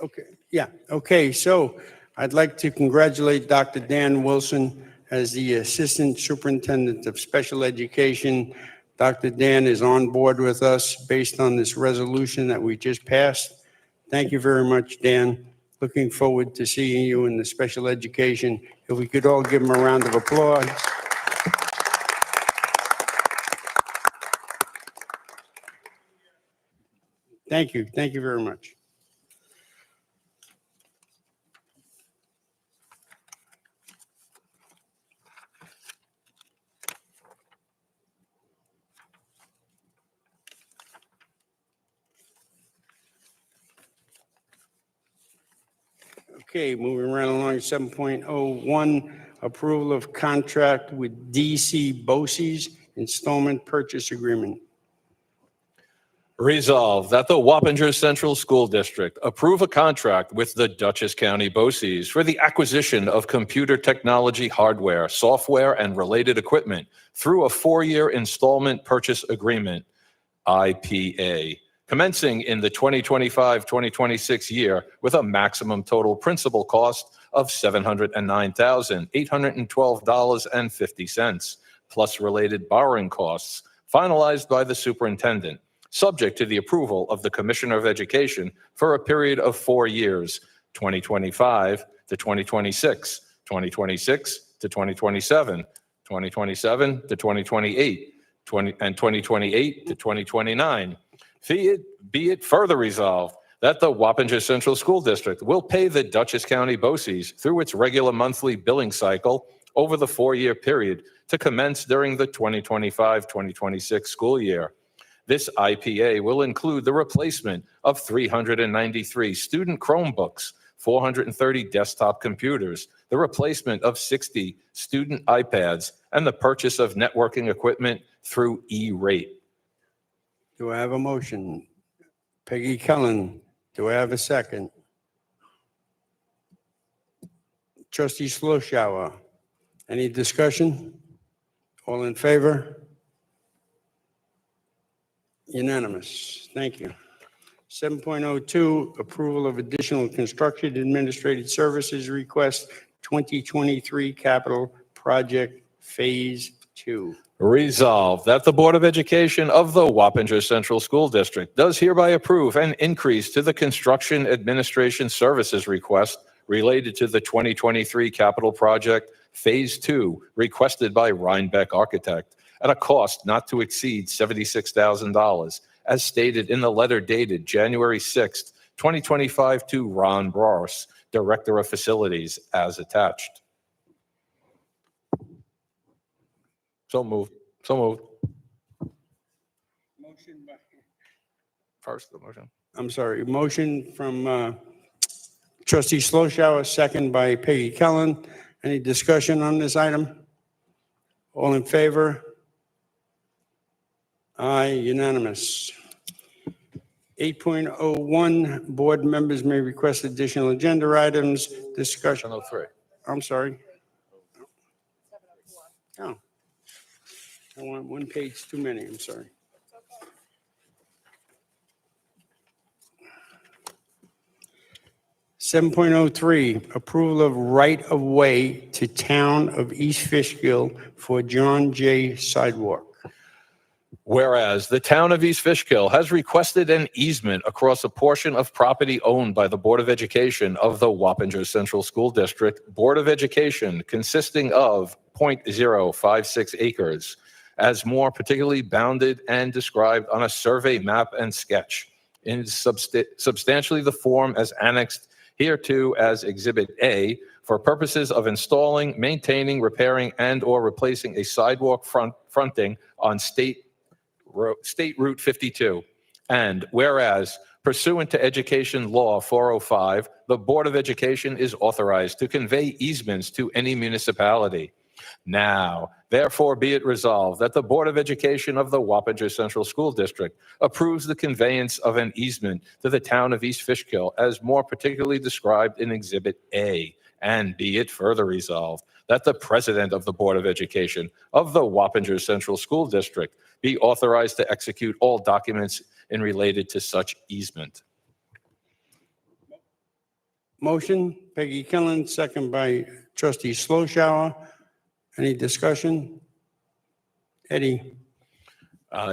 Okay, yeah, okay, so I'd like to congratulate Dr. Dan Wilson as the Assistant Superintendent of Special Education. Dr. Dan is on board with us based on this resolution that we just passed. Thank you very much, Dan. Looking forward to seeing you in the special education. If we could all give him a round of applause. Thank you very much. Okay, moving right along, 7.01, approval of contract with DC BOCES installment purchase agreement. Resolved that the Wappinger Central School District approve a contract with the Dutchess County BOCES for the acquisition of computer technology hardware, software, and related equipment through a 4-year installment purchase agreement, IPA, commencing in the 2025-2026 year with a maximum total principal cost of $709,812.50, plus related borrowing costs, finalized by the superintendent, subject to the approval of the Commissioner of Education for a period of 4 years, 2025 to 2026, 2026 to 2027, 2027 to 2028, and 2028 to 2029. Be it further resolved that the Wappinger Central School District will pay the Dutchess County BOCES through its regular monthly billing cycle over the 4-year period to commence during the 2025-2026 school year. This IPA will include the replacement of 393 student Chromebooks, 430 desktop computers, the replacement of 60 student iPads, and the purchase of networking equipment through E-Rate. Do I have a motion? Peggy Kellum, do I have a second? Trustee Sloshower. Any discussion? All in favor? Unanimous. Thank you. 7.02, approval of additional construction administrative services request 2023 capital project phase 2. Resolved that the Board of Education of the Wappinger Central School District does hereby approve an increase to the construction administration services request related to the 2023 capital project Phase 2 requested by Rhinebeck Architect at a cost not to exceed $76,000, as stated in the letter dated January 6th, 2025 to Ron Bross, Director of Facilities, as attached. So moved. So moved. Motion by, First, the motion. I'm sorry, motion from trustee Sloshower, second by Peggy Kellen. Any discussion on this item? All in favor? Aye, unanimous. 8.01, board members may request additional agenda items, discussion. 703. I'm sorry. Oh. I want one page too many, I'm sorry. Seven 7.03, approval of right-of-way to town of East Fishkill for John Jay sidewalk. Whereas the town of East Fishkill has requested an easement across a portion of property owned by the Board of Education of the Wappinger Central School District Board of Education, consisting of 0.056 acres, as more particularly bounded and described on a survey map and sketch in substantially the form as annexed hereto as Exhibit A, for purposes of installing, maintaining, repairing, and/or replacing a sidewalk fronting on State Route 52. And whereas pursuant to Education Law 405, the Board of Education is authorized to convey easements to any municipality. Now, therefore, be it resolved that the Board of Education of the Wappinger Central School District approves the conveyance of an easement to the town of East Fishkill as more particularly described in Exhibit A. And be it further resolved that the President of the Board of Education of the Wappinger Central School District be authorized to execute all documents in related to such easement. Motion, Peggy Killen, second by trustee Sloshower. Any discussion? Eddie?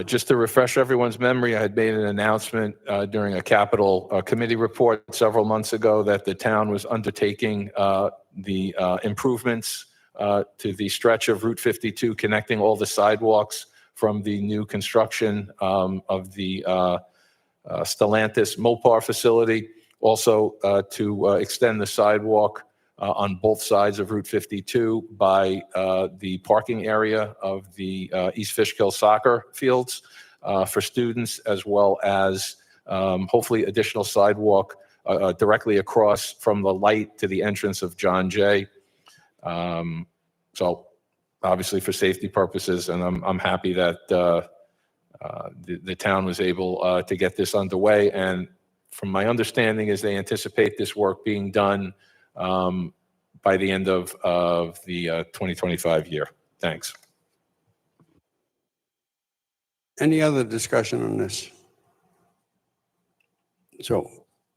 Just to refresh everyone's memory, I had made an announcement during a capital committee report several months ago that the town was undertaking the improvements to the stretch of Route 52, connecting all the sidewalks from the new construction of the Stellantis Mopar facility, also to extend the sidewalk on both sides of Route 52 by the parking area of the East Fishkill soccer fields for students, as well as hopefully additional sidewalk directly across from the light to the entrance of John Jay. So obviously for safety purposes, and I'm happy that the town was able to get this underway. And from my understanding is they anticipate this work being done by the end of the 2025 year. Thanks. Any other discussion on this? So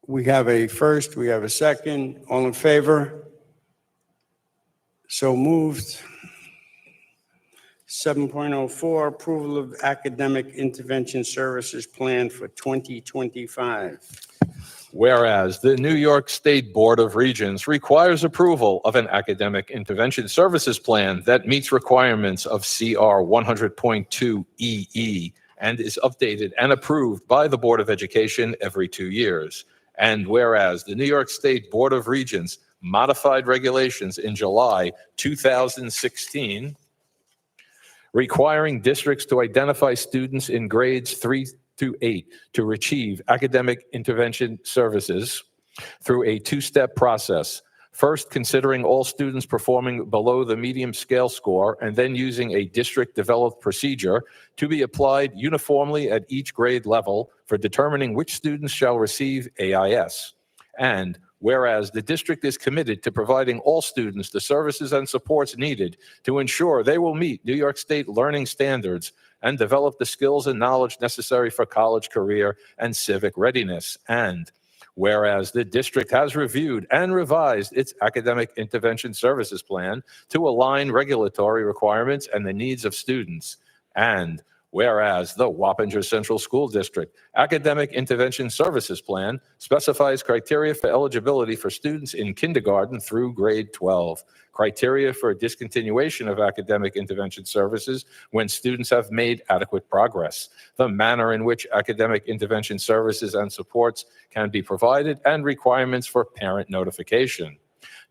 we have a first, we have a second. All in favor? So moved. 7.04, approval of academic intervention services plan for 2025. Whereas the New York State Board of Regents requires approval of an academic intervention services plan that meets requirements of CR 100.2 EE and is updated and approved by the Board of Education every 2 years. And whereas the New York State Board of Regents modified regulations in July 2016, requiring districts to identify students in grades 3 through 8 to receive academic intervention services through a two-step process. First, considering all students performing below the medium scale score, and then using a district-developed procedure to be applied uniformly at each grade level for determining which students shall receive AIS. And whereas the district is committed to providing all students the services and supports needed to ensure they will meet New York State learning standards and develop the skills and knowledge necessary for college, career, and civic readiness. And whereas the district has reviewed and revised its academic intervention services plan to align regulatory requirements and the needs of students. And whereas the Wappinger Central School District Academic Intervention Services Plan specifies criteria for eligibility for students in kindergarten through grade 12, criteria for discontinuation of academic intervention services when students have made adequate progress, the manner in which academic intervention services and supports can be provided, and requirements for parent notification.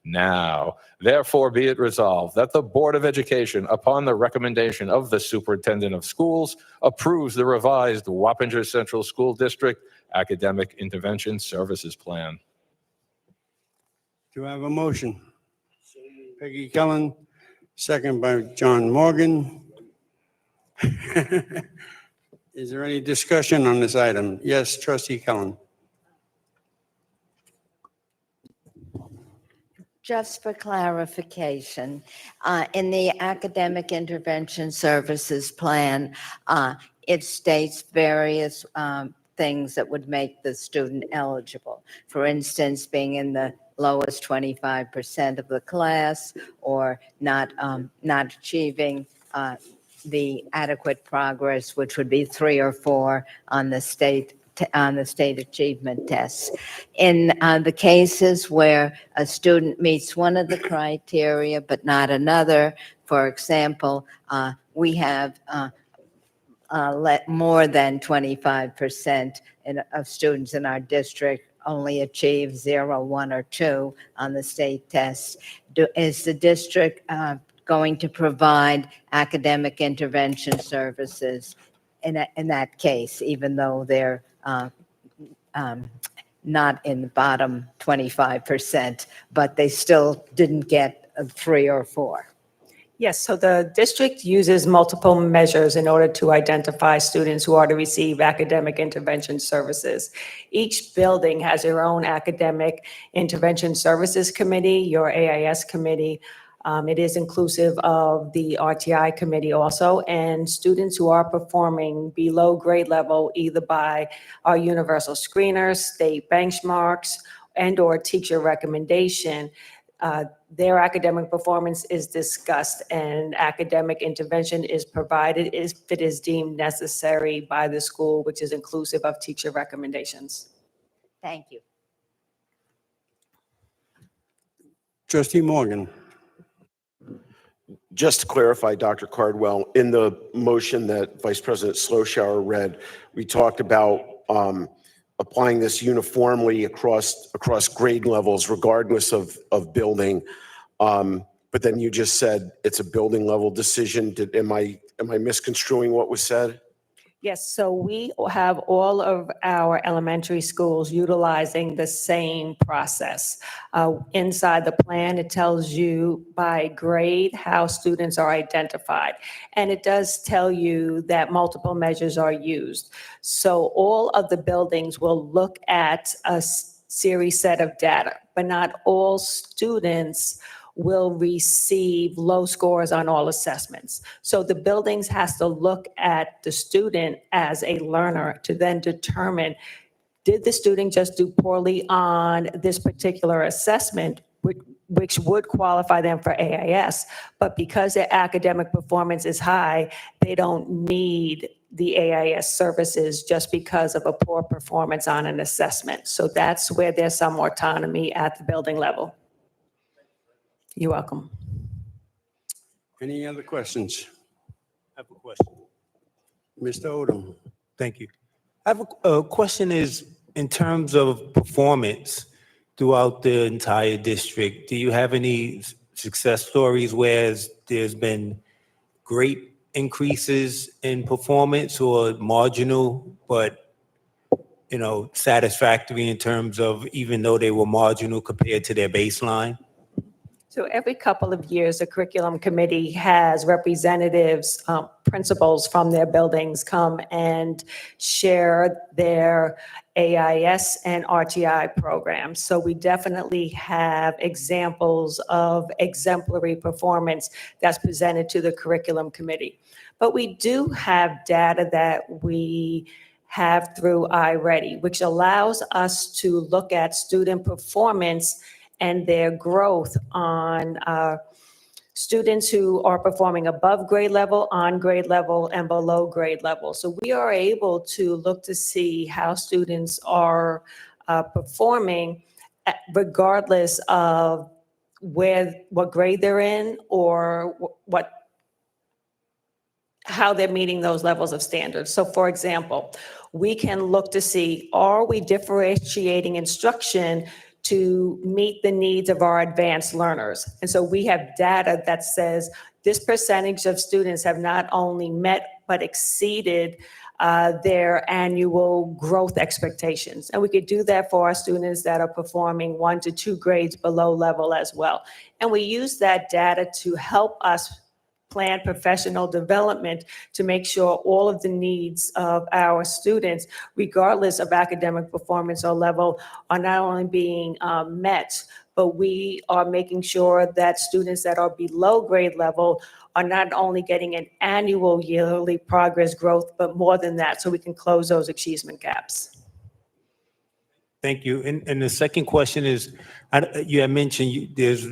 Now, therefore be it resolved that the Board of Education, upon the recommendation of the Superintendent of Schools, approves the revised Wappinger Central School District Academic Intervention Services Plan. Do I have a motion? Peggy Kellen, second by John Morgan. Is there any discussion on this item? Yes, Trustee Kellen. Just for clarification, in the Academic Intervention Services Plan, it states various things that would make the student eligible. For instance, being in the lowest 25% of the class, or not achieving the adequate progress, which would be 3 or 4 on the state achievement tests. In the cases where a student meets one of the criteria but not another, for example, we have more than 25% of students in our district only achieve 0, 1, or 2 on the state tests. Is the district going to provide academic intervention services in that case, even though they're not in the bottom 25%, but they still didn't get a 3 or 4? Yes, so the district uses multiple measures in order to identify students who are to receive academic intervention services. Each building has their own academic intervention services committee, your AIS committee. It is inclusive of the RTI committee also, and students who are performing below grade level either by our universal screeners, state benchmarks, and/or teacher recommendation. Their academic performance is discussed, and academic intervention is provided if it is deemed necessary by the school, which is inclusive of teacher recommendations. Thank you. Trustee Morgan. Just to clarify, Dr. Cardwell, in the motion that Vice President Sloshower read, we talked about applying this uniformly across grade levels, regardless of building. But then you just said it's a building level decision. Am I misconstruing what was said? Yes, so we have all of our elementary schools utilizing the same process. Inside the plan, it tells you by grade how students are identified. And it does tell you that multiple measures are used. So all of the buildings will look at a series set of data, but not all students will receive low scores on all assessments. So the buildings has to look at the student as a learner to then determine, did the student just do poorly on this particular assessment, which would qualify them for AIS, but because their academic performance is high, they don't need the AIS services just because of a poor performance on an assessment. So that's where there's some autonomy at the building level. You're welcome. Any other questions? I have a question. Mr. Odom. Thank you. I have a question is, in terms of performance throughout the entire district, do you have any success stories where there's been great increases in performance, or marginal, but, satisfactory in terms of even though they were marginal compared to their baseline? So every couple of years, the curriculum committee has representatives principals from their buildings come and share their AIS and RTI programs. So we definitely have examples of exemplary performance that's presented to the curriculum committee. But we do have data that we have through iReady, which allows us to look at student performance and their growth on students who are performing above grade level, on grade level, and below grade level. So we are able to look to see how students are performing regardless of what grade they're in or how they're meeting those levels of standards. So for example, we can look to see, are we differentiating instruction to meet the needs of our advanced learners? And so we have data that says this percentage of students have not only met, but exceeded their annual growth expectations. And we could do that for our students that are performing 1 to 2 grades below level as well. And we use that data to help us plan professional development to make sure all of the needs of our students, regardless of academic performance or level, are not only being met, but we are making sure that students that are below grade level are not only getting an annual yearly progress growth, but more than that, so we can close those achievement gaps. Thank you. And the second question is, you had mentioned there's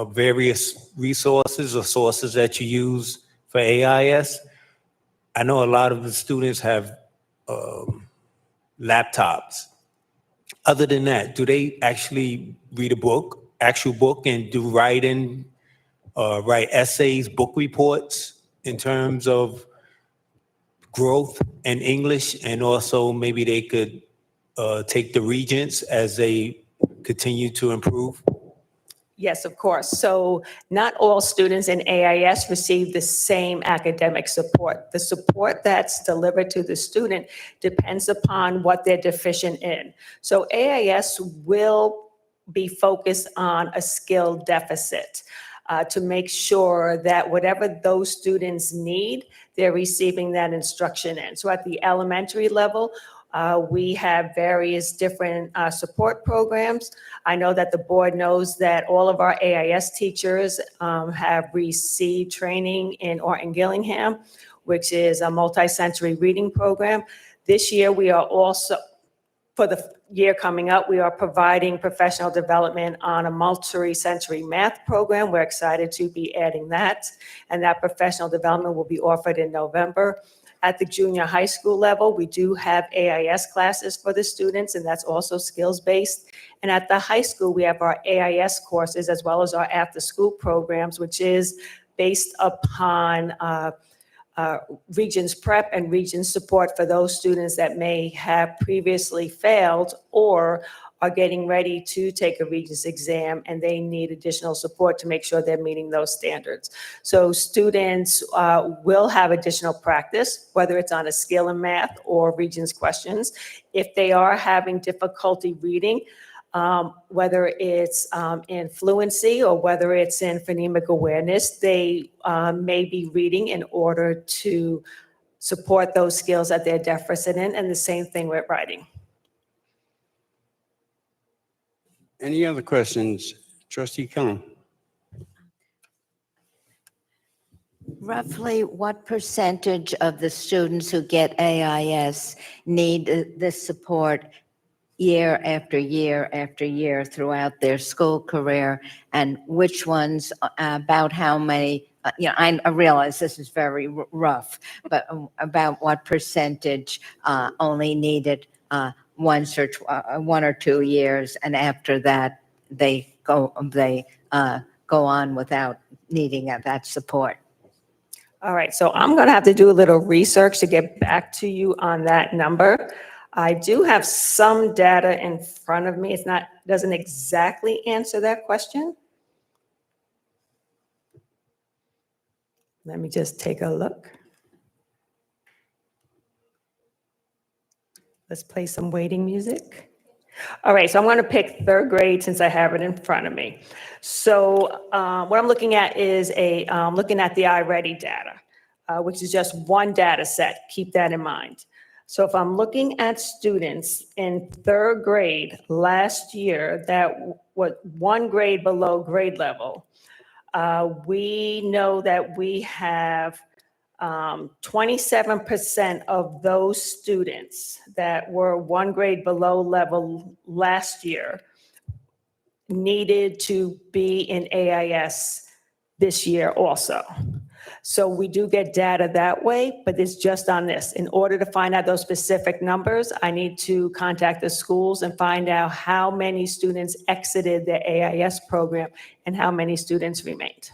various resources or sources that you use for AIS. I know a lot of the students have laptops. Other than that, do they actually read a book, actual book, and do writing, write essays, book reports in terms of growth in English? And also maybe they could take the regents as they continue to improve? Yes, of course. So not all students in AIS receive the same academic support. The support that's delivered to the student depends upon what they're deficient in. So AIS will be focused on a skill deficit to make sure that whatever those students need, they're receiving that instruction in. So at the elementary level, we have various different support programs. I know that the board knows that all of our AIS teachers have received training in Orton Gillingham, which is a multi-sensory reading program. This year, we are also, for the year coming up, we are providing professional development on a multi-sensory math program. We're excited to be adding that, and that professional development will be offered in November. At the junior high school level, we do have AIS classes for the students, and that's also skills-based. And at the high school, we have our AIS courses as well as our after-school programs, which is based upon Regents Prep and Regents support for those students that may have previously failed or are getting ready to take a Regents exam and they need additional support to make sure they're meeting those standards. So students will have additional practice, whether it's on a skill in math or Regents questions. If they are having difficulty reading, whether it's in fluency or whether it's in phonemic awareness, they may be reading in order to support those skills that they're deficient in, and the same thing with writing. Any other questions? Trustee Kellum? Roughly what percentage of the students who get AIS need this support year after year after year throughout their school career? And which ones, about how many, I realize this is very rough, but about what percentage only needed once or 1 or 2 years, and after that they go on without needing that support? All right, so I'm going to have to do a little research to get back to you on that number. I do have some data in front of me. Doesn't exactly answer that question. Let me just take a look. Let's play some waiting music. All right, so I'm going to pick 3rd grade since I have it in front of me. So what I'm looking at is looking at the iReady data. which is just one data set. Keep that in mind. So if I'm looking at students in third grade last year that were one grade below grade level, we know that we have 27% of those students that were one grade below level last year needed to be in AIS this year also. So we do get data that way, but it's just on this. In order to find out those specific numbers, I need to contact the schools and find out how many students exited the AIS program and how many students remained.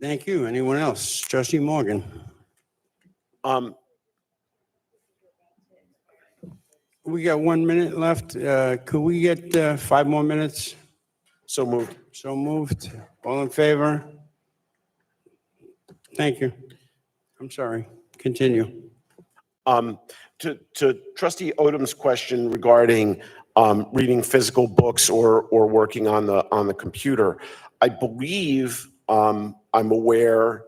Thank you. Anyone else? Trustee Morgan. We got 1 minute left. Could we get 5 more minutes? So moved. So moved. All in favor? Thank you. I'm sorry. Continue. To Trustee Odom's question regarding reading physical books or working on the computer, I believe I'm aware,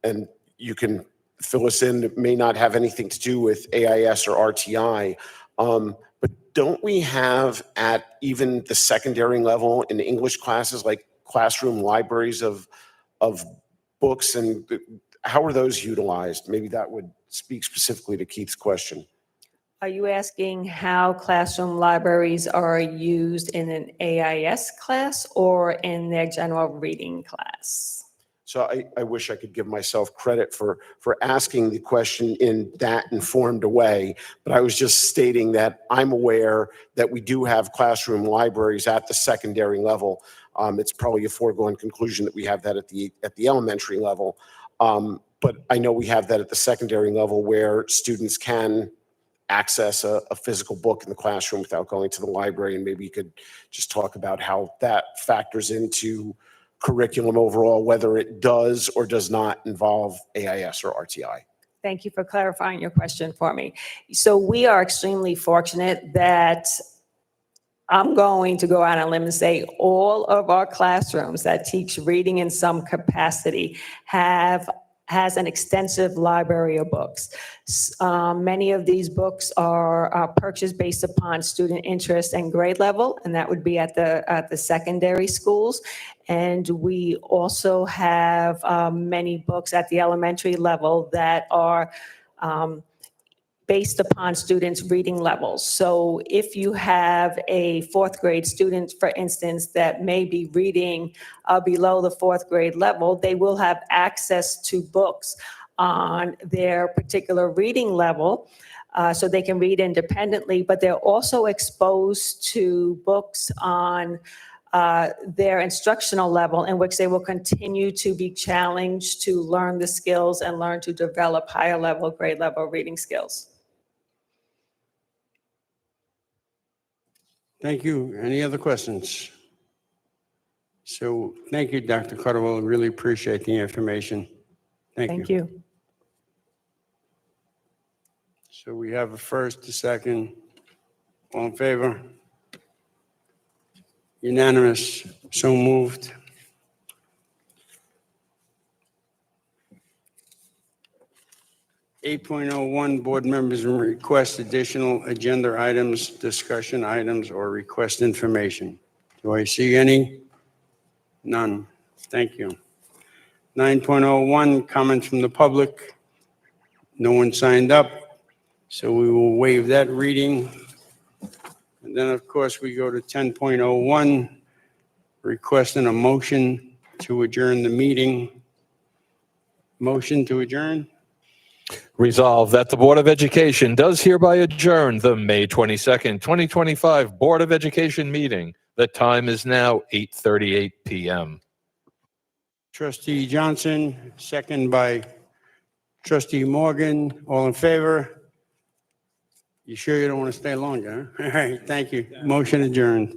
and you can fill us in, it may not have anything to do with AIS or RTI, but don't we have at even the secondary level in English classes like classroom libraries of books, and how are those utilized? Maybe that would speak specifically to Keith's question. Are you asking how classroom libraries are used in an AIS class or in their general reading class? So I wish I could give myself credit for asking the question in that informed a way, but I was just stating that I'm aware that we do have classroom libraries at the secondary level. It's probably a foregone conclusion that we have that at the elementary level. But I know we have that at the secondary level where students can access a physical book in the classroom without going to the library. And maybe you could just talk about how that factors into curriculum overall, whether it does or does not involve AIS or RTI. Thank you for clarifying your question for me. So we are extremely fortunate that I'm going to go out on a limb and say all of our classrooms that teach reading in some capacity has an extensive library of books. Many of these books are purchased based upon student interest and grade level, and that would be at the secondary schools. And we also have many books at the elementary level that are based upon students' reading levels. So if you have a fourth grade student, for instance, that may be reading below the fourth grade level, they will have access to books on their particular reading level, so they can read independently, but they're also exposed to books on their instructional level, in which they will continue to be challenged to learn the skills and learn to develop higher level, grade level reading skills. Thank you. Any other questions? So thank you, Dr. Cardwell. Really appreciate the information. Thank you. So we have a first, a second. All in favor? Unanimous. So moved. (8.01) Board members request additional agenda items, discussion items, or request information. Do I see any? None. Thank you. 9.01, comments from the public. No one signed up, so we will waive that reading. And then, of course, we go to 10.01, requesting a motion to adjourn the meeting. Motion to adjourn? Resolved that the Board of Education does hereby adjourn the May 22nd, 2025 Board of Education meeting. The time is now 8:38 p.m. Trustee Johnson, second by Trustee Morgan. All in favor? You sure you don't want to stay longer? Huh? All right, thank you. Motion adjourned.